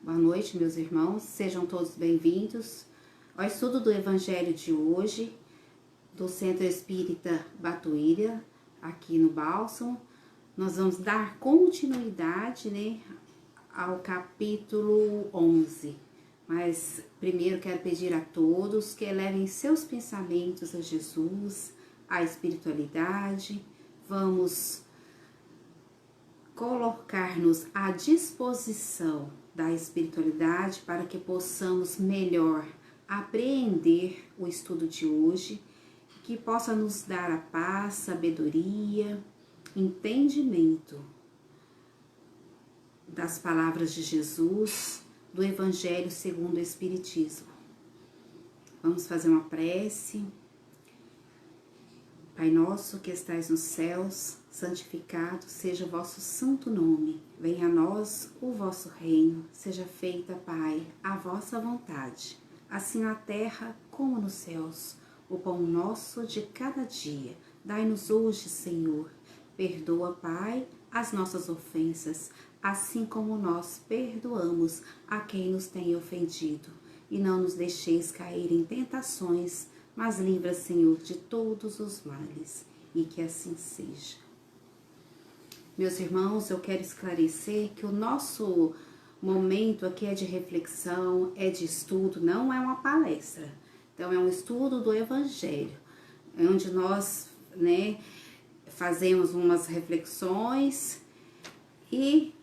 Boa noite, meus irmãos, sejam todos bem-vindos ao estudo do Evangelho de hoje, do Centro Espírita Batuíra, aqui no Bálsamo. Nós vamos dar continuidade, ao capítulo 11. Mas primeiro quero pedir a todos que elevem seus pensamentos a Jesus, à espiritualidade. Vamos colocar-nos à disposição da espiritualidade para que possamos melhor apreender o estudo de hoje, que possa nos dar a paz, sabedoria, entendimento das palavras de Jesus, do Evangelho segundo o Espiritismo. Vamos fazer uma prece. Pai nosso que estais nos céus, santificado seja o vosso santo nome. Venha a nós o vosso reino. Seja feita, Pai, a vossa vontade, assim na terra como nos céus. O pão nosso de cada dia, dai-nos hoje, Senhor. Perdoa, Pai, as nossas ofensas, assim como nós perdoamos a quem nos tem ofendido. E não nos deixeis cair em tentações, mas livra, Senhor, de todos os males, e que assim seja. Meus irmãos, eu quero esclarecer que o nosso momento aqui é de reflexão, é de estudo, não é uma palestra. Então, é um estudo do Evangelho, onde nós, fazemos umas reflexões e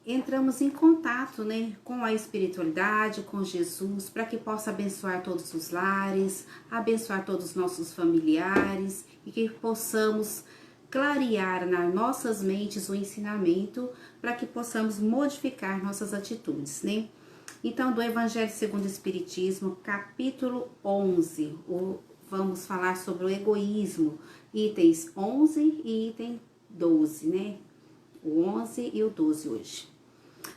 entramos em contato, com a espiritualidade, com Jesus, para que possa abençoar todos os lares, abençoar todos os nossos familiares e que possamos clarear nas nossas mentes o ensinamento para que possamos modificar nossas atitudes, Então, do Evangelho segundo o Espiritismo, capítulo 11, vamos falar sobre o egoísmo, itens 11 e item 12, O 11 e o 12 hoje.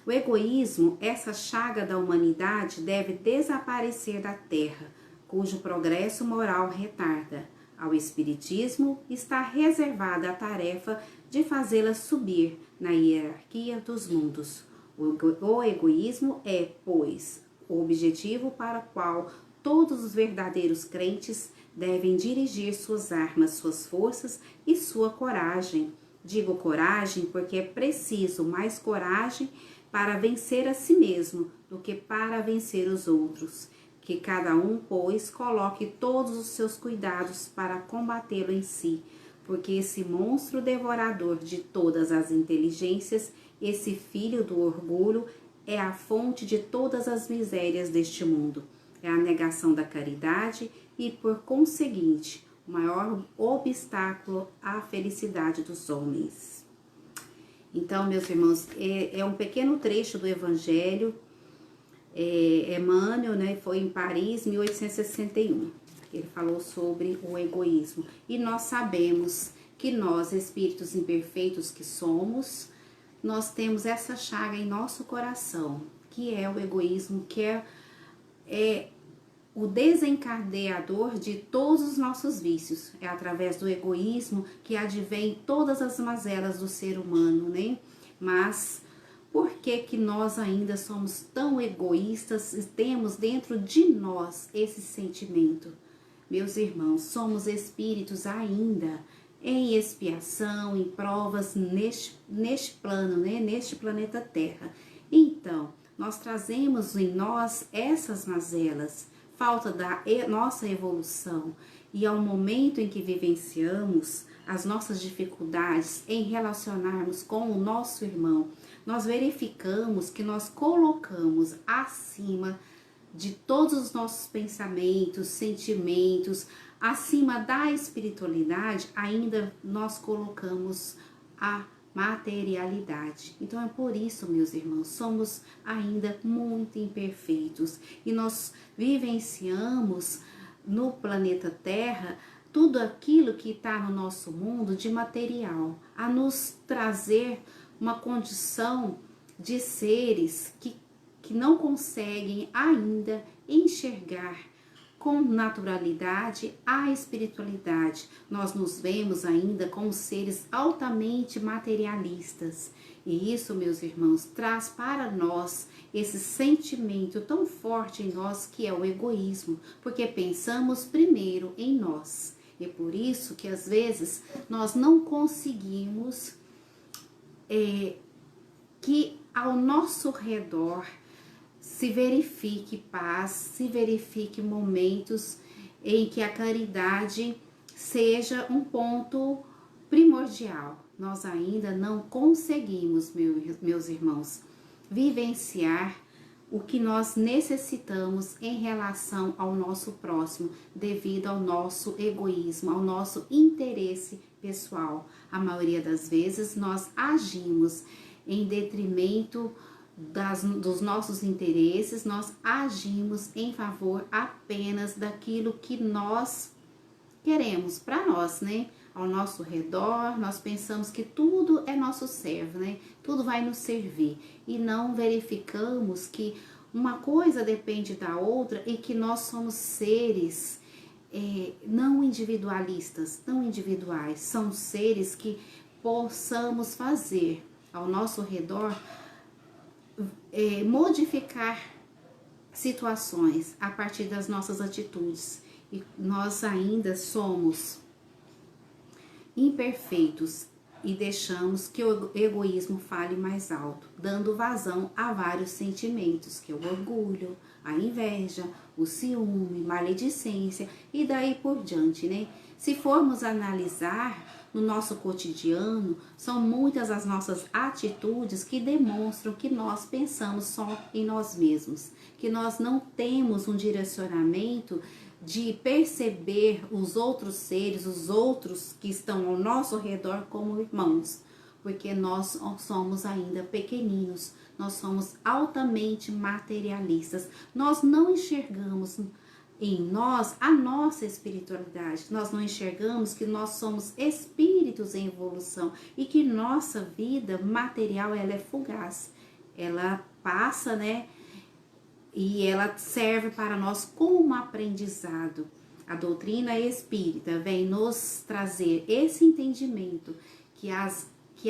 O egoísmo, essa chaga da humanidade, deve desaparecer da terra, cujo progresso moral retarda. Ao Espiritismo está reservada a tarefa de fazê-la subir na hierarquia dos mundos. O egoísmo é, pois, o objetivo para o qual todos os verdadeiros crentes devem dirigir suas armas, suas forças e sua coragem. Digo coragem porque é preciso mais coragem para vencer a si mesmo do que para vencer os outros. Que cada um, pois, coloque todos os seus cuidados para combatê-lo em si, porque esse monstro devorador de todas as inteligências, esse filho do orgulho, é a fonte de todas as misérias deste mundo. É a negação da caridade e, por conseguinte, o maior obstáculo à felicidade dos homens. Então, meus irmãos, é um pequeno trecho do Evangelho. Emmanuel, foi em Paris, 1861. Ele falou sobre o egoísmo. E nós sabemos que nós, espíritos imperfeitos que somos, nós temos essa chaga em nosso coração, que é o egoísmo, que é o desencadeador de todos os nossos vícios. É através do egoísmo que advém todas as mazelas do ser humano, Mas por que nós ainda somos tão egoístas e temos dentro de nós esse sentimento? Meus irmãos, somos espíritos ainda em expiação, em provas neste plano, neste planeta Terra. Então, nós trazemos em nós essas mazelas, falta da nossa evolução, e ao momento em que vivenciamos as nossas dificuldades em relacionarmos com o nosso irmão, nós verificamos que nós colocamos acima de todos os nossos pensamentos, sentimentos, acima da espiritualidade, ainda nós colocamos a materialidade. Então é por isso, meus irmãos, somos ainda muito imperfeitos e nós vivenciamos no planeta Terra tudo aquilo que está no nosso mundo de material, a nos trazer uma condição de seres que não conseguem ainda enxergar com naturalidade a espiritualidade. Nós nos vemos ainda como seres altamente materialistas E isso, meus irmãos, traz para nós esse sentimento tão forte em nós que é o egoísmo, porque pensamos primeiro em nós. E por isso que às vezes nós não conseguimos que ao nosso redor se verifique paz, se verifique momentos em que a caridade seja um ponto primordial. Nós ainda não conseguimos, meus irmãos, vivenciar o que nós necessitamos em relação ao nosso próximo, devido ao nosso egoísmo, ao nosso interesse pessoal. A maioria das vezes nós agimos em detrimento dos nossos interesses, nós agimos em favor apenas daquilo que nós queremos para nós, né? Ao nosso redor, nós pensamos que tudo é nosso servo, né? Tudo vai nos servir e não verificamos que uma coisa depende da outra e que nós somos seres não individualistas, não individuais, são seres que possamos fazer ao nosso redor modificar situações a partir das nossas atitudes. E nós ainda somos imperfeitos e deixamos que o egoísmo fale mais alto, dando vazão a vários sentimentos, que é o orgulho, a inveja, o ciúme, maledicência e daí por diante, né? Se formos analisar no nosso cotidiano, são muitas as nossas atitudes que demonstram que nós pensamos só em nós mesmos, que nós não temos um direcionamento de perceber os outros seres, os outros que estão ao nosso redor como irmãos, porque nós somos ainda pequeninos, nós somos altamente materialistas, nós não enxergamos em nós a nossa espiritualidade, nós não enxergamos que nós somos espíritos em evolução e que nossa vida material ela é fugaz, ela passa, né? E ela serve para nós como aprendizado. A doutrina espírita vem nos trazer esse entendimento que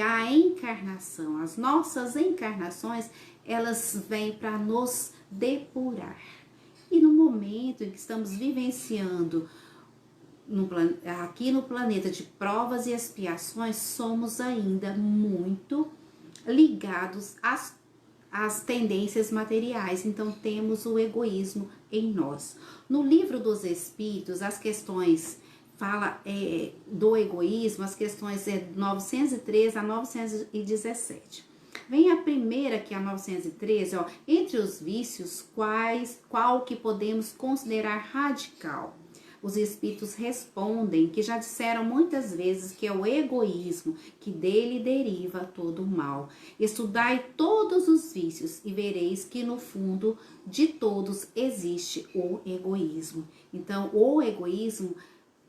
a encarnação, as nossas encarnações, elas vêm para nos depurar. E no momento em que estamos vivenciando aqui no planeta de provas e expiações, somos ainda muito ligados às tendências materiais, então temos o egoísmo em nós. No livro dos Espíritos, as questões fala do egoísmo, as questões 913 a 917. Vem a primeira, que é a 913, ó, entre os vícios, qual que podemos considerar radical? Os espíritos respondem que já disseram muitas vezes que é o egoísmo, que dele deriva todo o mal. Estudai todos os vícios e vereis que no fundo de todos existe o egoísmo. Então, o egoísmo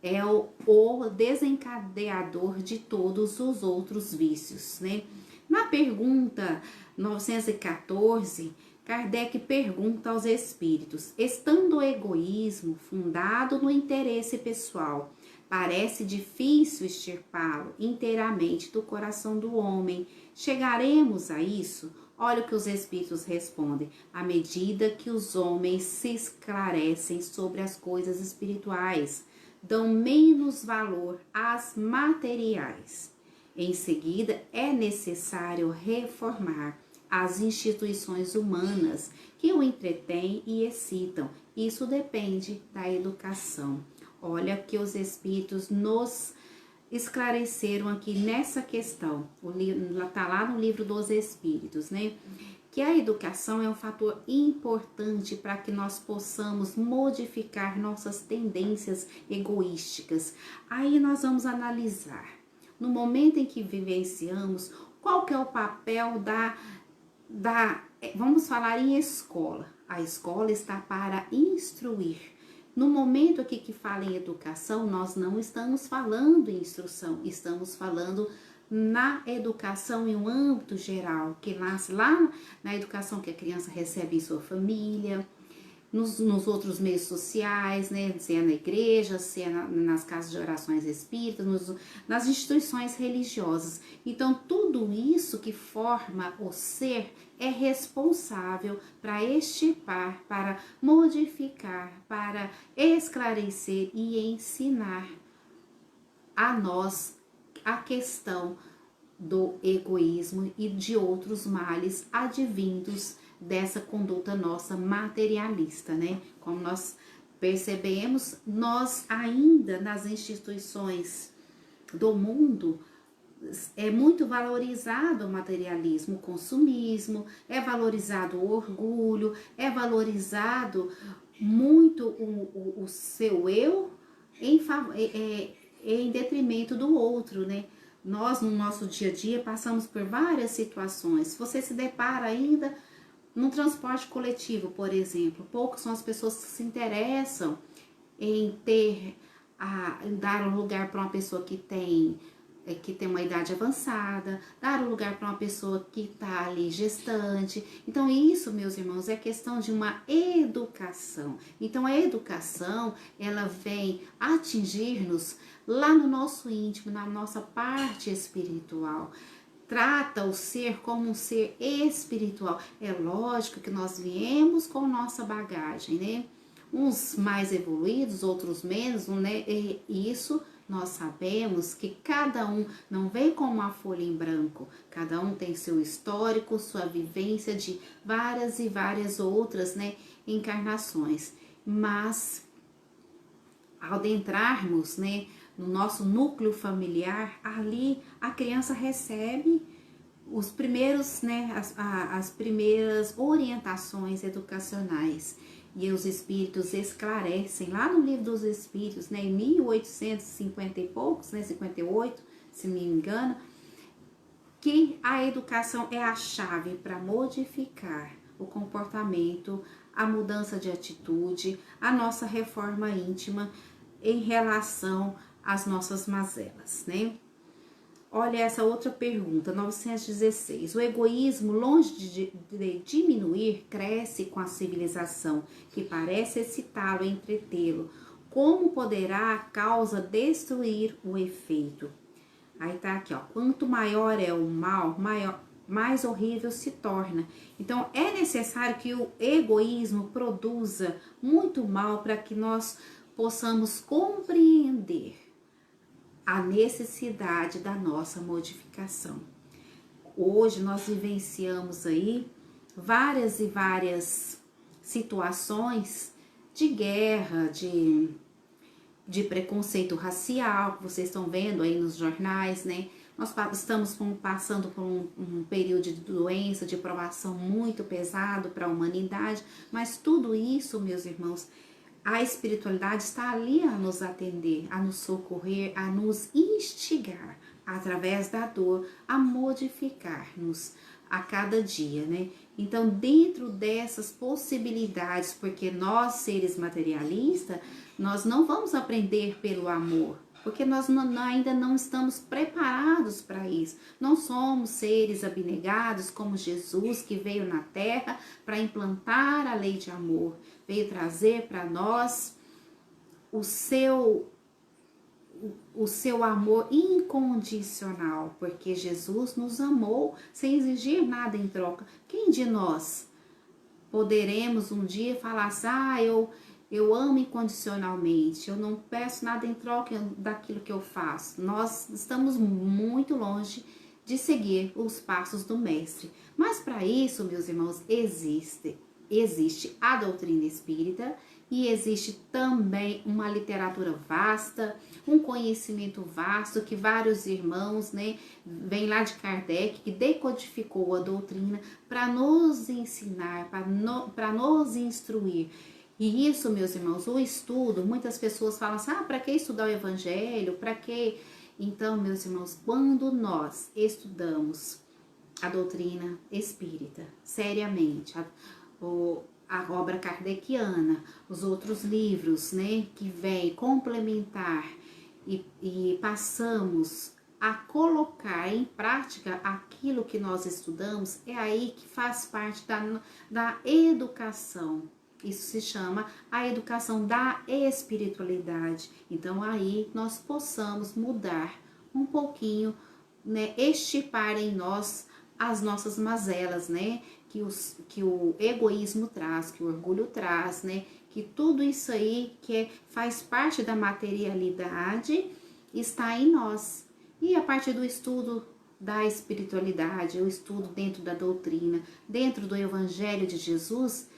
é o desencadeador de todos os outros vícios, né? Na pergunta 914, Kardec pergunta aos espíritos: estando o egoísmo fundado no interesse pessoal, parece difícil extirpá-lo inteiramente do coração do homem. Chegaremos a isso? Olha o que os espíritos respondem: à medida que os homens se esclarecem sobre as coisas espirituais, dão menos valor às materiais. Em seguida, é necessário reformar as instituições humanas que o entretêm e excitam. Isso depende da educação. Olha que os espíritos nos esclareceram aqui nessa questão. Está lá no livro dos Espíritos, né? Que a educação é um fator importante para que nós possamos modificar nossas tendências egoísticas. Aí nós vamos analisar, no momento em que vivenciamos, qual que é o papel vamos falar em escola. A escola está para instruir. No momento aqui que fala em educação, nós não estamos falando em instrução, estamos falando na educação em um âmbito geral, que nasce lá na educação que a criança recebe em sua família, nos outros meios sociais, né? Se é na igreja, se é nas casas de orações espíritas, nas instituições religiosas. Então, tudo isso que forma o ser é responsável para extirpar, para modificar, para esclarecer e ensinar a nós a questão do egoísmo e de outros males advindos dessa conduta nossa materialista, né? Como nós percebemos, nós ainda nas instituições do mundo é muito valorizado o materialismo, o consumismo, é valorizado o orgulho, é valorizado muito o seu eu em detrimento do outro, né? Nós, no nosso dia a dia, passamos por várias situações. Se você se depara ainda no transporte coletivo, por exemplo, poucas são as pessoas que se interessam em dar um lugar para uma pessoa que tem uma idade avançada, dar um lugar para uma pessoa que está ali gestante. Então isso, meus irmãos, é questão de uma educação. Então a educação, ela vem atingir-nos lá no nosso íntimo, na nossa parte espiritual. Trata o ser como um ser espiritual. É lógico que nós viemos com nossa bagagem, né? Uns mais evoluídos, outros menos, né? E isso nós sabemos que cada um não vem com uma folha em branco. Cada um tem seu histórico, sua vivência de várias e várias outras, né, encarnações. Mas ao adentrarmos, né, no nosso núcleo familiar, ali a criança recebe os primeiros, né, as primeiras orientações educacionais. E os espíritos esclarecem, lá no livro dos espíritos, né, em 1850 e poucos, né, 58, se me engano, que a educação é a chave para modificar o comportamento, a mudança de atitude, a nossa reforma íntima em relação às nossas mazelas, né? Olha essa outra pergunta, 916. O egoísmo, longe de diminuir, cresce com a civilização, que parece excitá-lo e entretê-lo. Como poderá a causa destruir o efeito? Aí tá aqui, ó. Quanto maior é o mal, mais horrível se torna. Então, é necessário que o egoísmo produza muito mal para que nós possamos compreender a necessidade da nossa modificação. Hoje nós vivenciamos aí várias e várias situações de guerra, de preconceito racial, que vocês estão vendo aí nos jornais, né? Nós estamos passando por um período de doença, de provação muito pesado para a humanidade, mas tudo isso, meus irmãos, a espiritualidade está ali a nos atender, a nos socorrer, a nos instigar, através da dor, a modificar-nos a cada dia, né? Então, dentro dessas possibilidades, porque nós, seres materialistas, nós não vamos aprender pelo amor, porque nós ainda não estamos preparados para isso. Não somos seres abnegados como Jesus, que veio na Terra para implantar a lei de amor, veio trazer para nós o seu amor incondicional, porque Jesus nos amou sem exigir nada em troca. Quem de nós poderemos um dia falar assim, eu amo incondicionalmente, eu não peço nada em troca daquilo que eu faço? Nós estamos muito longe de seguir os passos do mestre. Mas para isso, meus irmãos, existe a doutrina espírita e existe também uma literatura vasta, um conhecimento vasto que vários irmãos, né, vem lá de Kardec, que decodificou a doutrina para nos ensinar, para nos instruir. E isso, meus irmãos, o estudo, muitas pessoas falam assim, para que estudar o evangelho, para que... Então, meus irmãos, quando nós estudamos a doutrina espírita seriamente, a obra kardeciana, os outros livros, né, que vêm complementar e passamos a colocar em prática aquilo que nós estudamos, é aí que faz parte da educação Isso se chama a educação da espiritualidade. Então aí nós possamos mudar um pouquinho, né, extirpar em nós as nossas mazelas, né, que o egoísmo traz, que o orgulho traz, né, que tudo isso aí faz parte da materialidade está em nós. E a partir do estudo da espiritualidade, o estudo dentro da doutrina, dentro do Evangelho de Jesus,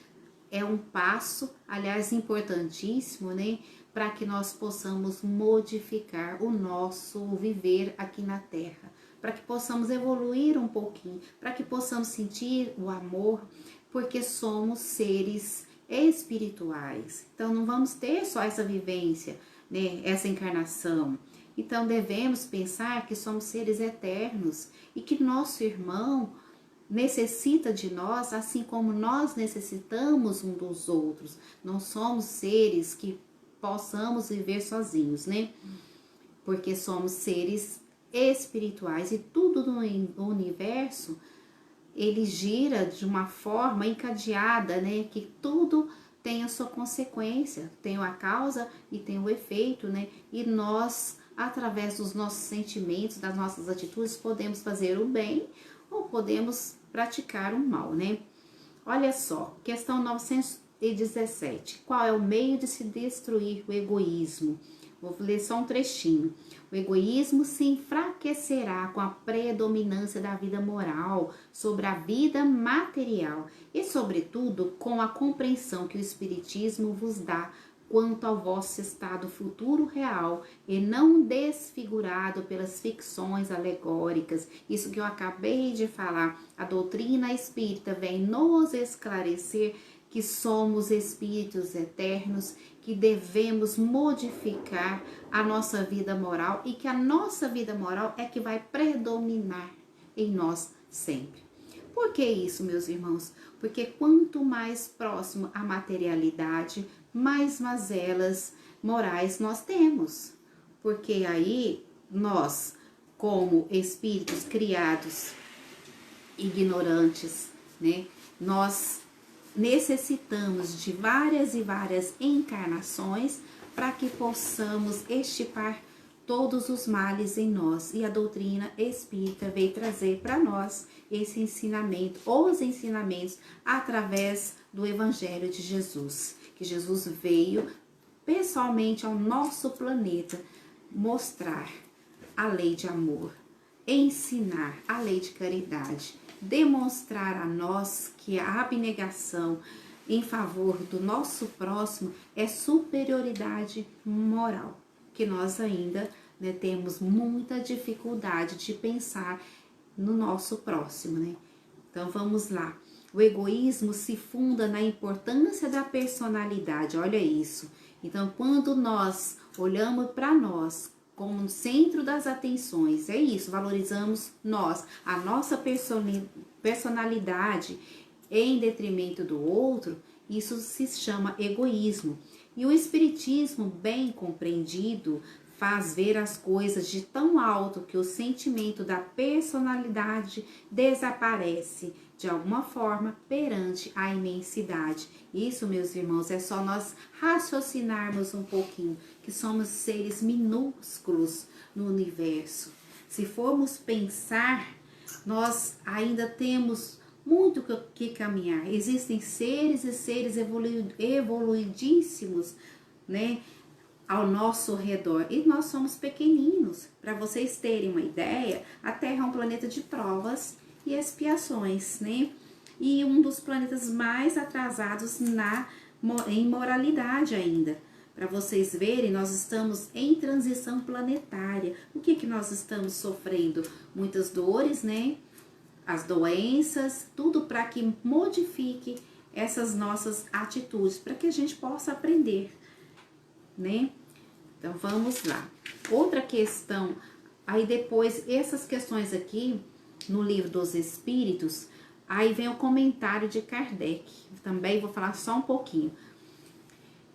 é um passo, aliás, importantíssimo, né, para que nós possamos modificar o nosso viver aqui na Terra, para que possamos evoluir um pouquinho, para que possamos sentir o amor, porque somos seres espirituais. Então, não vamos ter só essa vivência, né, essa encarnação. Então, devemos pensar que somos seres eternos e que nosso irmão necessita de nós, assim como nós necessitamos um dos outros. Não somos seres que possamos viver sozinhos, né? Porque somos seres espirituais e tudo no universo ele gira de uma forma encadeada, né? Que tudo tem a sua consequência, tem a causa e tem o efeito, né? E nós, através dos nossos sentimentos, das nossas atitudes, podemos fazer o bem ou podemos praticar o mal, né? Olha só, questão 917. Qual é o meio de se destruir o egoísmo? Vou ler só um trechinho. O egoísmo se enfraquecerá com a predominância da vida moral sobre a vida material e, sobretudo, com a compreensão que o Espiritismo vos dá quanto ao vosso estado futuro real e não desfigurado pelas ficções alegóricas. Isso que eu acabei de falar, a doutrina espírita vem nos esclarecer que somos espíritos eternos, que devemos modificar a nossa vida moral e que a nossa vida moral é que vai predominar em nós sempre. Por que isso, meus irmãos? Porque quanto mais próximo à materialidade, mais mazelas morais nós temos. Porque aí nós, como espíritos criados ignorantes, né, nós necessitamos de várias e várias encarnações para que possamos extirpar todos os males em nós. E a doutrina espírita veio trazer para nós esse ensinamento, os ensinamentos através do Evangelho de Jesus. Que Jesus veio pessoalmente ao nosso planeta mostrar a lei de amor, ensinar a lei de caridade, demonstrar a nós que a abnegação em favor do nosso próximo é superioridade moral, que nós ainda, né, temos muita dificuldade de pensar no nosso próximo, né? Então vamos lá. O egoísmo se funda na importância da personalidade, olha isso. Então quando nós olhamos para nós como centro das atenções, é isso, valorizamos nós, a nossa personalidade em detrimento do outro, isso se chama egoísmo. E o espiritismo, bem compreendido, faz ver as coisas de tão alto que o sentimento da personalidade desaparece de alguma forma perante a imensidade. Isso, meus irmãos, é só nós raciocinarmos um pouquinho, que somos seres minúsculos no universo. Se formos pensar, nós ainda temos muito que caminhar. Existem seres e seres evoluidíssimos, né, ao nosso redor. E nós somos pequeninos. Para vocês terem uma ideia, a Terra é um planeta de provas e expiações, né? E um dos planetas mais atrasados em moralidade ainda. Para vocês verem, nós estamos em transição planetária. O que nós estamos sofrendo? Muitas dores, né? As doenças, tudo para que modifique essas nossas atitudes, para que a gente possa aprender, né? Então vamos lá. Outra questão, aí depois, essas questões aqui, no Livro dos Espíritos, aí vem o comentário de Kardec. Também vou falar só um pouquinho.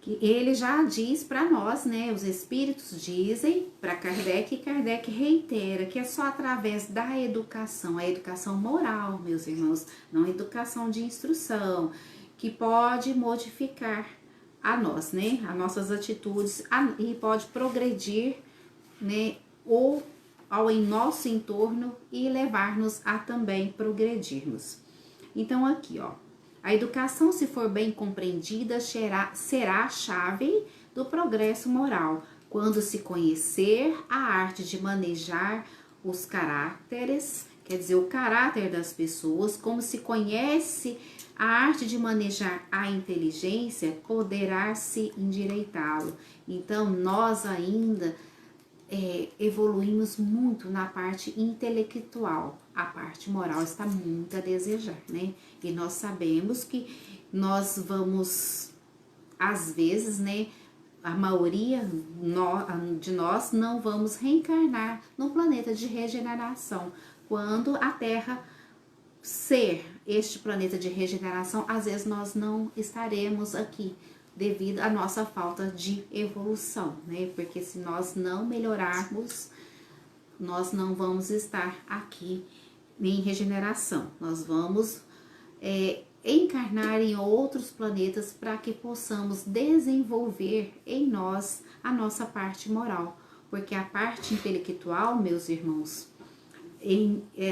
Que ele já diz para nós, né? Os espíritos dizem para Kardec, e Kardec reitera que é só através da educação, a educação moral, meus irmãos, não a educação de instrução, que pode modificar a nós, né? As nossas atitudes e pode progredir, né? Ou ao em nosso entorno e levar-nos a também progredirmos. Então aqui, ó, a educação, se for bem compreendida, será a chave do progresso moral, quando se conhecer a arte de manejar os caracteres, quer dizer, o caráter das pessoas, como se conhece a arte de manejar a inteligência, poderá-se endireitá-lo. Então, nós ainda evoluímos muito na parte intelectual. A parte moral está muito a desejar, né? E nós sabemos que nós vamos, às vezes, né? A maioria de nós não vamos reencarnar no planeta de regeneração. Quando a Terra ser este planeta de regeneração, às vezes nós não estaremos aqui devido à nossa falta de evolução, né? Porque se nós não melhorarmos, nós não vamos estar aqui em regeneração. Nós vamos encarnar em outros planetas para que possamos desenvolver em nós a nossa parte moral. Porque a parte intelectual, meus irmãos,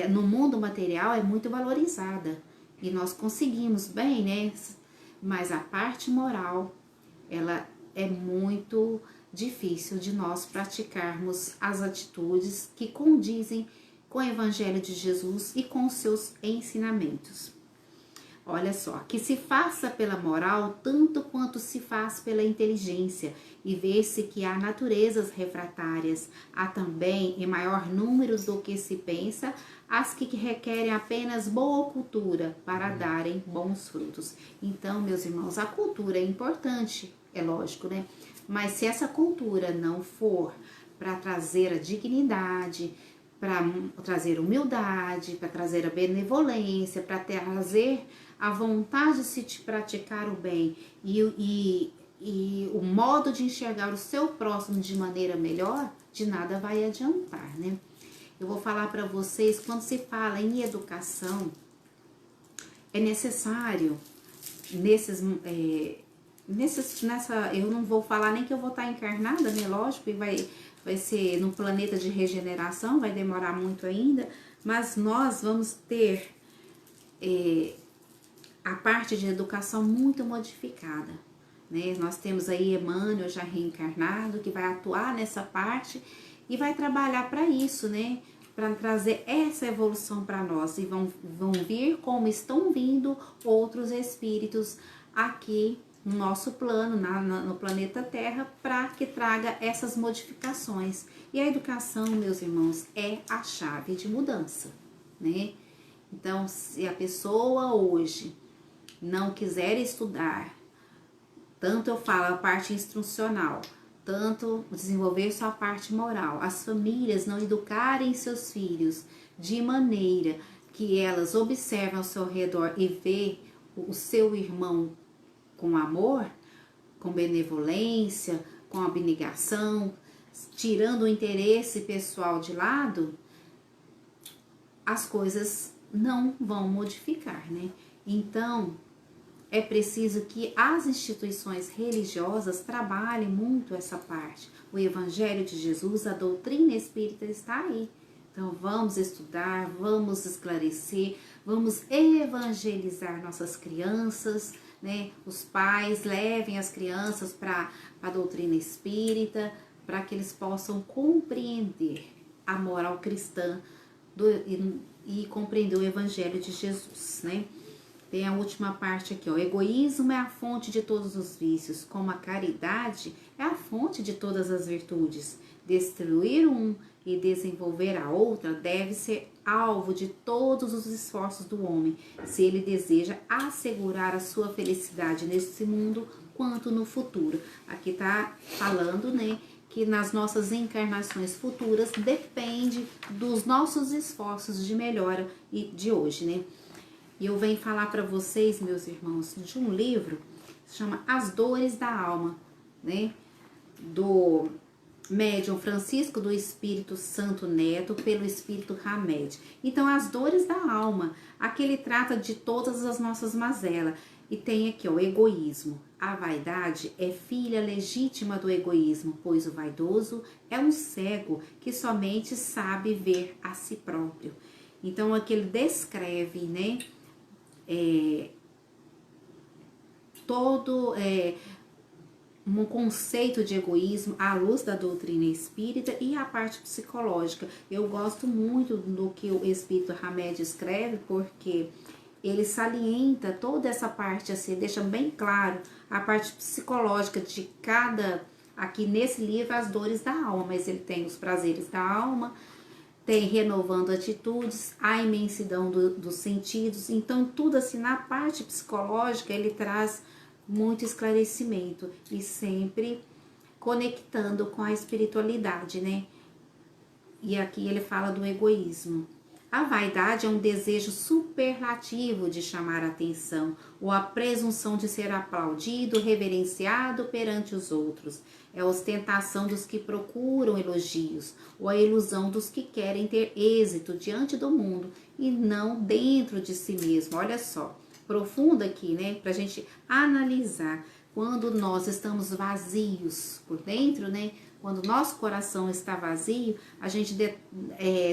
no mundo material é muito valorizada. E nós conseguimos bem, né? Mas a parte moral, ela é muito difícil de nós praticarmos as atitudes que condizem com o Evangelho de Jesus e com os seus ensinamentos. Olha só, que se faça pela moral tanto quanto se faz pela inteligência, e vê-se que há naturezas refratárias, há também, em maior número do que se pensa, as que requerem apenas boa cultura para darem bons frutos. Então, meus irmãos, a cultura é importante, é lógico, né? Mas se essa cultura não for para trazer a dignidade, para trazer humildade, para trazer a benevolência, para trazer a vontade de se praticar o bem e o modo de enxergar o seu próximo de maneira melhor, de nada vai adiantar, né? Eu vou falar para vocês, quando se fala em educação, é necessário, eu não vou falar nem que eu vou estar encarnada, né? Lógico, e vai ser no planeta de regeneração, vai demorar muito ainda, mas nós vamos ter a parte de educação muito modificada, né? Nós temos aí Emmanuel já reencarnado, que vai atuar nessa parte e vai trabalhar para isso, né? Para trazer essa evolução para nós. E vão vir como estão vindo outros espíritos aqui no nosso plano, no planeta Terra, para que traga essas modificações. E a educação, meus irmãos, é a chave de mudança, né? Então, se a pessoa hoje não quiser estudar, tanto eu falo a parte instrucional, tanto desenvolver sua parte moral, as famílias não educarem seus filhos de maneira que elas observam ao seu redor e vê o seu irmão com amor, com benevolência, com abnegação, tirando o interesse pessoal de lado, as coisas não vão modificar, né? Então, é preciso que as instituições religiosas trabalhem muito essa parte. O Evangelho de Jesus, a doutrina espírita está aí. Então, vamos estudar, vamos esclarecer, vamos evangelizar nossas crianças, né? Os pais levem as crianças para a doutrina espírita, para que eles possam compreender a moral cristã e compreender o Evangelho de Jesus, né? Tem a última parte aqui, ó. O egoísmo é a fonte de todos os vícios, como a caridade é a fonte de todas as virtudes. Destruir um e desenvolver a outra deve ser alvo de todos os esforços do homem, se ele deseja assegurar a sua felicidade neste mundo quanto no futuro. Aqui tá falando, né, que nas nossas encarnações futuras depende dos nossos esforços de melhora e de hoje, né? E eu venho falar para vocês, meus irmãos, de um livro que se chama As Dores da Alma, né? Do médium Francisco do Espírito Santo Neto, pelo Espírito Hamed. Então, as dores da alma, aqui ele trata de todas as nossas mazelas. E tem aqui, ó, o egoísmo. A vaidade é filha legítima do egoísmo, pois o vaidoso é um cego que somente sabe ver a si próprio. Então, aqui ele descreve, né, todo um conceito de egoísmo à luz da doutrina espírita e a parte psicológica. Eu gosto muito do que o Espírito Hamed escreve, porque ele salienta toda essa parte, assim, deixa bem claro a parte psicológica de cada, aqui nesse livro, as dores da alma, mas ele tem os prazeres da alma, tem renovando atitudes, a imensidão dos sentidos. Então, tudo assim, na parte psicológica, ele traz muito esclarecimento e sempre conectando com a espiritualidade, né? E aqui ele fala do egoísmo. A vaidade é um desejo superlativo de chamar a atenção, ou a presunção de ser aplaudido, reverenciado perante os outros. É a ostentação dos que procuram elogios, ou a ilusão dos que querem ter êxito diante do mundo e não dentro de si mesmo. Olha só, profundo aqui, né? Pra gente analisar. Quando nós estamos vazios por dentro, né? Quando o nosso coração está vazio, a gente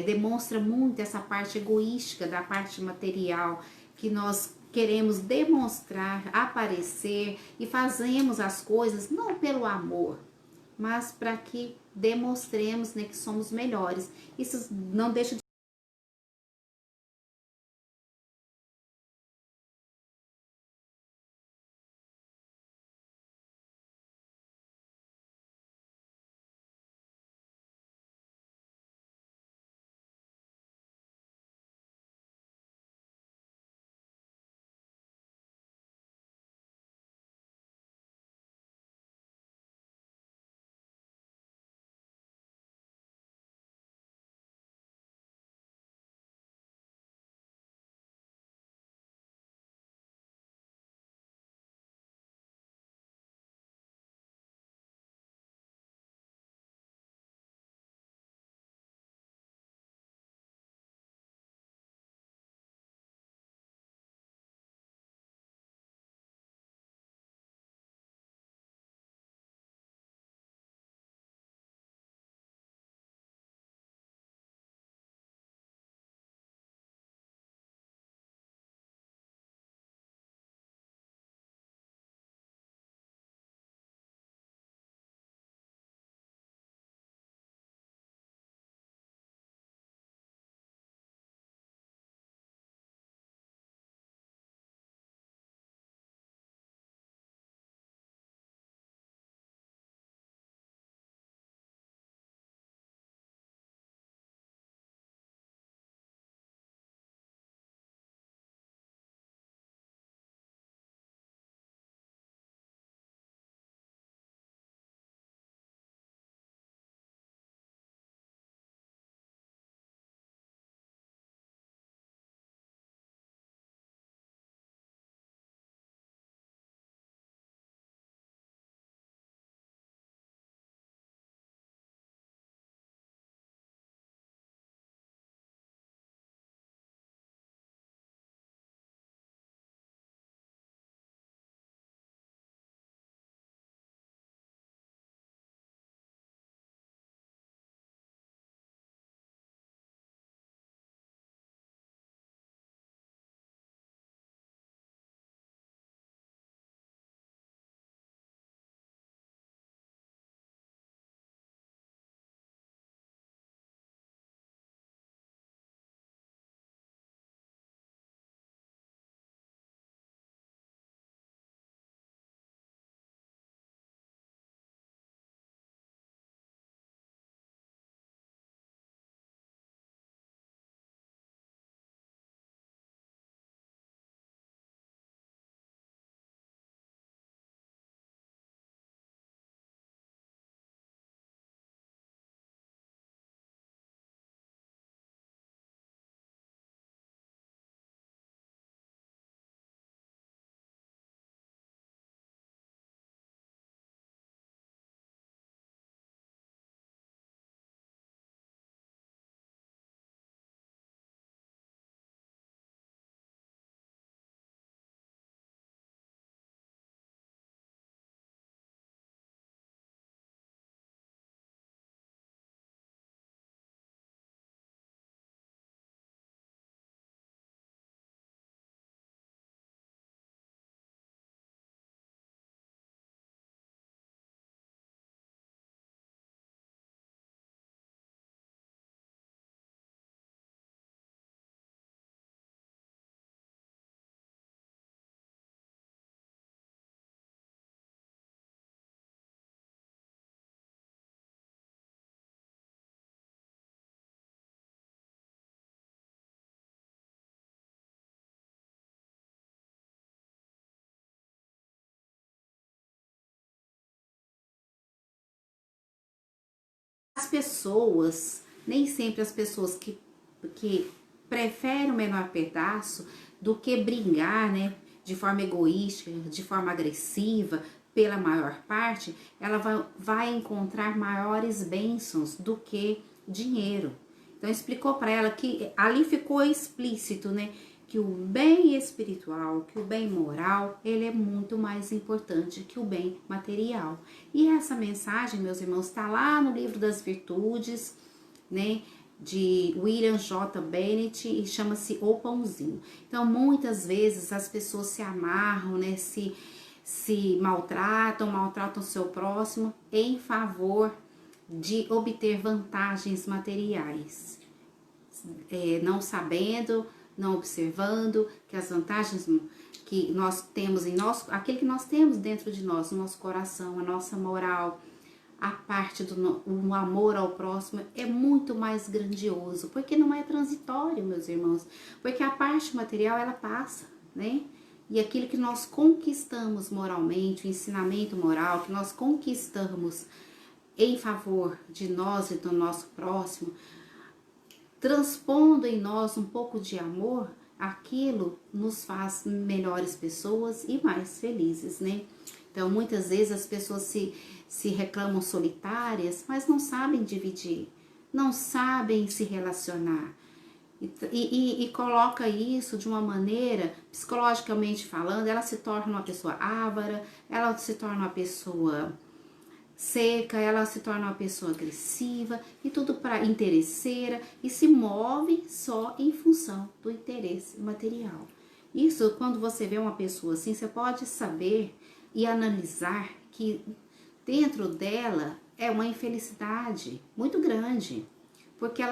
demonstra muito essa parte egoística da parte material, que nós queremos demonstrar, aparecer e fazemos as coisas não pelo amor, mas para que demonstremos, né, que somos melhores. Isso não deixa de As pessoas, nem sempre as pessoas que preferem o menor pedaço do que brigar, né, de forma egoísta, de forma agressiva, pela maior parte, ela vai encontrar maiores bênçãos do que dinheiro. Então explicou para ela que ali ficou explícito, né, que o bem espiritual, que o bem moral, ele é muito mais importante que o bem material. E essa mensagem, meus irmãos, está lá no livro das Virtudes, né, de William J. Bennett, e chama-se O Pãozinho. Então, muitas vezes as pessoas se amarram, né, se maltratam o seu próximo em favor de obter vantagens materiais, não sabendo, não observando que as vantagens que nós temos em nós, aquilo que nós temos dentro de nós, o nosso coração, a nossa moral, a parte do amor ao próximo é muito mais grandioso, porque não é transitório, meus irmãos, porque a parte material ela passa, né? E aquilo que nós conquistamos moralmente, o ensinamento moral que nós conquistamos em favor de nós e do nosso próximo, transpondo em nós um pouco de amor, aquilo nos faz melhores pessoas e mais felizes, né? Então, muitas vezes as pessoas se reclamam solitárias, mas não sabem dividir, não sabem se relacionar. E coloca isso de uma maneira, psicologicamente falando, ela se torna uma pessoa avara, ela se torna uma pessoa seca, ela se torna uma pessoa agressiva e tudo para interesseira e se move só em função do interesse material. Isso, quando você vê uma pessoa assim, você pode saber e analisar que dentro dela é uma infelicidade muito grande, porque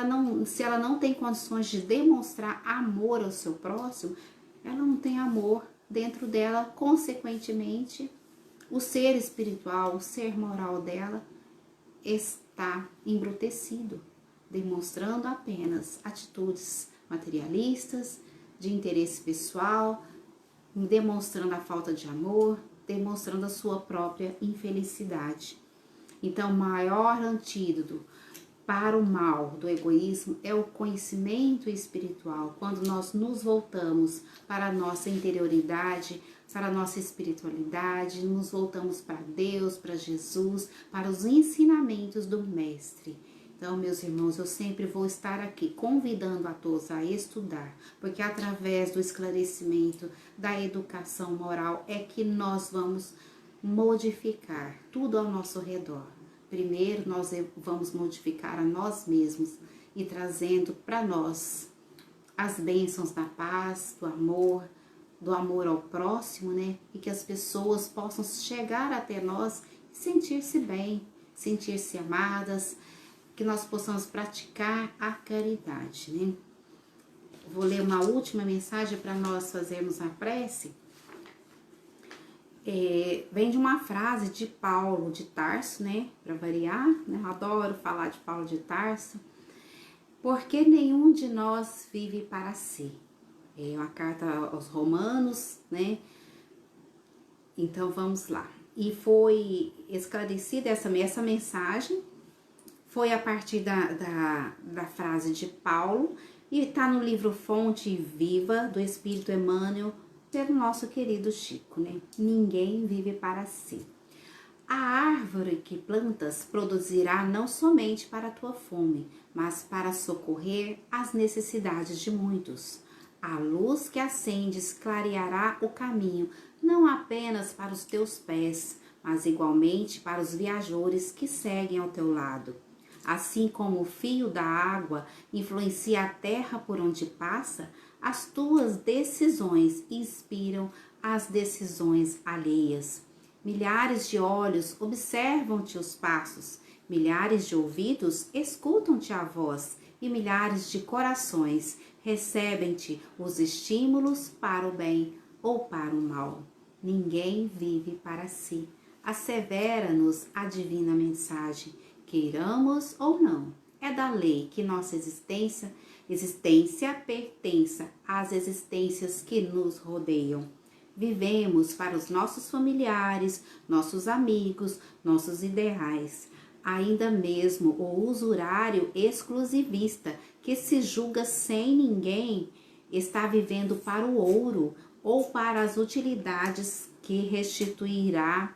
se ela não tem condições de demonstrar amor ao seu próximo, ela não tem amor dentro dela, consequentemente, o ser espiritual, o ser moral dela está embrutecido, demonstrando apenas atitudes materialistas, de interesse pessoal, demonstrando a falta de amor, demonstrando a sua própria infelicidade. Então, o maior antídoto para o mal do egoísmo é o conhecimento espiritual, quando nós nos voltamos para a nossa interioridade, para a nossa espiritualidade, nos voltamos para Deus, para Jesus, para os ensinamentos do Mestre. Então, meus irmãos, eu sempre vou estar aqui convidando a todos a estudar, porque através do esclarecimento, da educação moral, é que nós vamos modificar tudo ao nosso redor. Primeiro, nós vamos modificar a nós mesmos e trazendo para nós as bênçãos da paz, do amor ao próximo, né? E que as pessoas possam chegar até nós e sentir-se bem, sentir-se amadas, que nós possamos praticar a caridade, né? Vou ler uma última mensagem para nós fazermos a prece. Vem de uma frase de Paulo de Tarso, né? Para variar, né? Eu adoro falar de Paulo de Tarso. Porque nenhum de nós vive para si. É uma carta aos Romanos, né? Então vamos lá. E foi esclarecida essa mensagem, foi a partir da frase de Paulo, e está no livro Fonte Viva do Espírito Emmanuel, do nosso querido Chico, né? Ninguém vive para si. A árvore que plantas produzirá não somente para a tua fome, mas para socorrer as necessidades de muitos. A luz que acendes clareará o caminho, não apenas para os teus pés, mas igualmente para os viajores que seguem ao teu lado. Assim como o fio da água influencia a terra por onde passa, as tuas decisões inspiram as decisões alheias. Milhares de olhos observam-te os passos, milhares de ouvidos escutam-te a voz e milhares de corações recebem-te os estímulos para o bem ou para o mal. Ninguém vive para si. Assevera-nos a divina mensagem, queiramos ou não. É da lei que nossa existência pertença às existências que nos rodeiam. Vivemos para os nossos familiares, nossos amigos, nossos ideais. ainda mesmo o usurário exclusivista, que se julga sem ninguém, está vivendo para o ouro ou para as utilidades que restituirá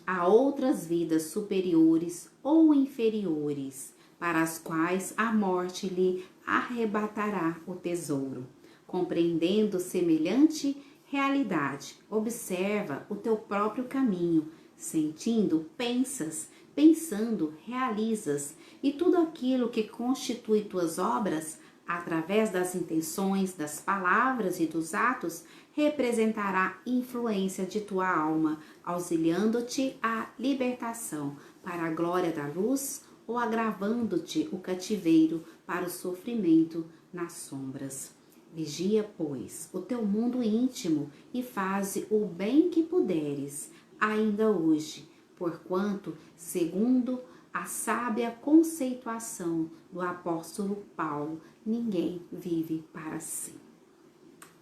a outras vidas superiores ou inferiores, para as quais a morte lhe arrebatará o tesouro. Compreendendo semelhante realidade, observa o teu próprio caminho, sentindo, pensas, pensando, realizas, e tudo aquilo que constitui tuas obras, através das intenções, das palavras e dos atos, representará influência de tua alma, auxiliando-te à libertação para a glória da luz ou agravando-te o cativeiro para o sofrimento nas sombras. Vigia, pois, o teu mundo íntimo e faze o bem que puderes, ainda hoje, porquanto, segundo a sábia conceituação do apóstolo Paulo, ninguém vive para si.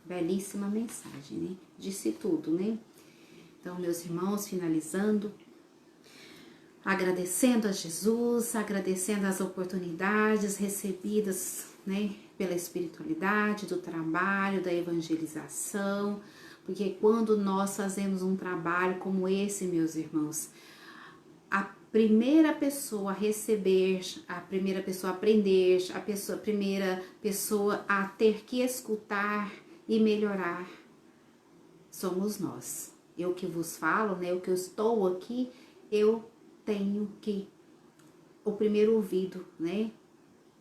Belíssima mensagem, né? Disse tudo, né? Então, meus irmãos, finalizando, agradecendo a Jesus, agradecendo as oportunidades recebidas, né, pela espiritualidade, do trabalho, da evangelização, porque quando nós fazemos um trabalho como esse, meus irmãos, a primeira pessoa a receber, a primeira pessoa a aprender, a primeira pessoa a ter que escutar e melhorar somos nós. Eu que vos falo, né, o que eu estou aqui, eu tenho que, o primeiro ouvido, né,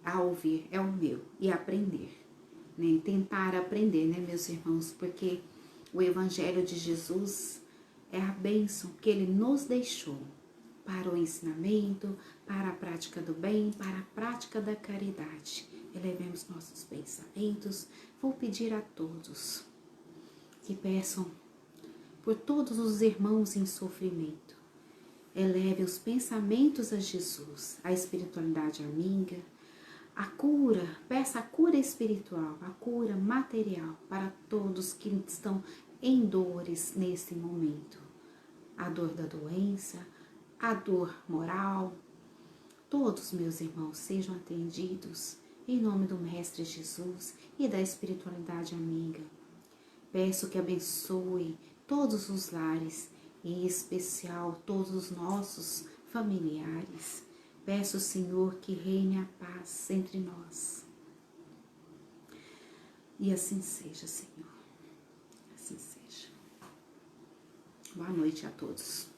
a ouvir é o meu e aprender, né, tentar aprender, né, meus irmãos, porque o Evangelho de Jesus é a bênção que Ele nos deixou para o ensinamento, para a prática do bem, para a prática da caridade. Elevemos nossos pensamentos. Vou pedir a todos que peçam por todos os irmãos em sofrimento. Eleve os pensamentos a Jesus, a espiritualidade amiga, a cura, peça a cura espiritual, a cura material para todos que estão em dores nesse momento. A dor da doença, a dor moral. Todos, meus irmãos, sejam atendidos em nome do Mestre Jesus e da espiritualidade amiga. Peço que abençoe todos os lares, em especial todos os nossos familiares. Peço, Senhor, que reine a paz entre nós. E assim seja, Senhor. Assim seja. Boa noite a todos.